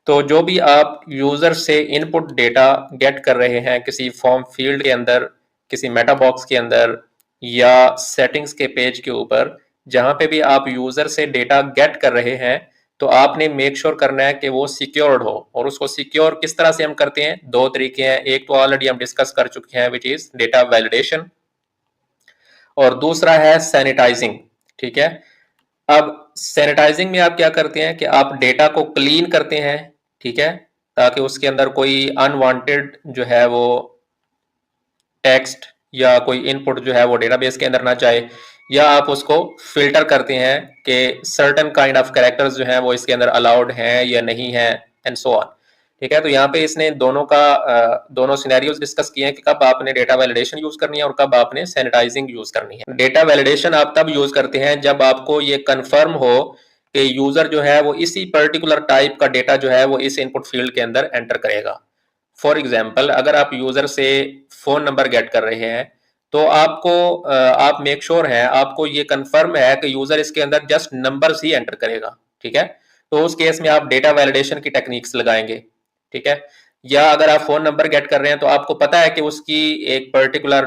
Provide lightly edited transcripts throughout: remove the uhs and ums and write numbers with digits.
तो जो भी आप यूजर से इनपुट डेटा गेट कर रहे हैं किसी फॉर्म फील्ड के अंदर, किसी मेटा बॉक्स के अंदर या सेटिंग्स के पेज के ऊपर, जहां पे भी आप यूजर से डेटा गेट कर रहे हैं, तो आपने मेक श्योर करना है कि वो सिक्योर्ड हो। और उसको सिक्योर किस तरह से हम करते हैं? दो तरीके हैं। एक तो ऑलरेडी हम डिस्कस कर चुके हैं, विच इज डेटा वैलिडेशन, और दूसरा है सैनिटाइजिंग। ठीक है। अब सैनिटाइजिंग में आप क्या करते हैं कि आप डेटा को क्लीन करते हैं, ठीक है, ताकि उसके अंदर कोई अनवांटेड जो है वो टेक्स्ट या कोई इनपुट जो है वो डेटाबेस के अंदर ना जाए। या आप उसको फिल्टर करते हैं कि सर्टेन काइंड ऑफ कैरेक्टर्स जो हैं वो इसके अंदर अलाउड हैं या नहीं है, एंड सो ऑन। ठीक है। तो यहाँ पे इसने दोनों सिनेरियोज डिस्कस किए हैं कि कब आपने डेटा वैलिडेशन यूज करनी है और कब आपने सैनिटाइजिंग यूज करनी है। डेटा वैलिडेशन आप तब यूज करते हैं जब आपको ये कंफर्म हो कि यूजर जो है वो इसी पर्टिकुलर टाइप का डेटा जो है वो इस इनपुट फील्ड के अंदर एंटर करेगा। फॉर एग्जाम्पल, अगर आप यूजर से फोन नंबर गेट कर रहे हैं, तो आप मेक श्योर हैं, आपको ये कंफर्म है कि यूजर इसके अंदर जस्ट नंबर्स ही एंटर करेगा। ठीक है। तो उस केस में आप डेटा वैलिडेशन की टेक्निक्स लगाएंगे। ठीक है। या अगर आप फोन नंबर गेट कर रहे हैं तो आपको पता है कि उसकी एक पर्टिकुलर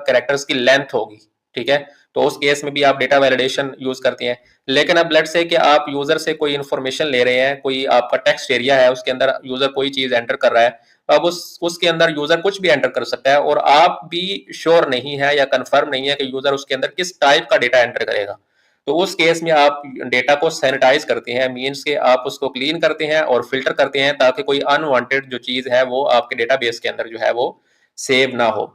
कैरेक्टर्स की लेंथ होगी। ठीक है। तो उस केस में भी आप डेटा वैलिडेशन यूज करते हैं। लेकिन अब लेट्स से कि आप यूजर से कोई इन्फॉर्मेशन ले रहे हैं, कोई आपका टेक्स्ट एरिया है, उसके अंदर यूजर कोई चीज एंटर कर रहा है। अब उसके अंदर यूजर कुछ भी एंटर कर सकता है और आप भी श्योर नहीं है या कंफर्म नहीं है कि यूजर उसके अंदर किस टाइप का डेटा एंटर करेगा। तो उस केस में आप डेटा को सैनिटाइज करते हैं, मीन्स के आप उसको क्लीन करते हैं और फिल्टर करते हैं ताकि कोई अनवांटेड जो चीज है वो आपके डेटाबेस के अंदर जो है वो सेव ना हो।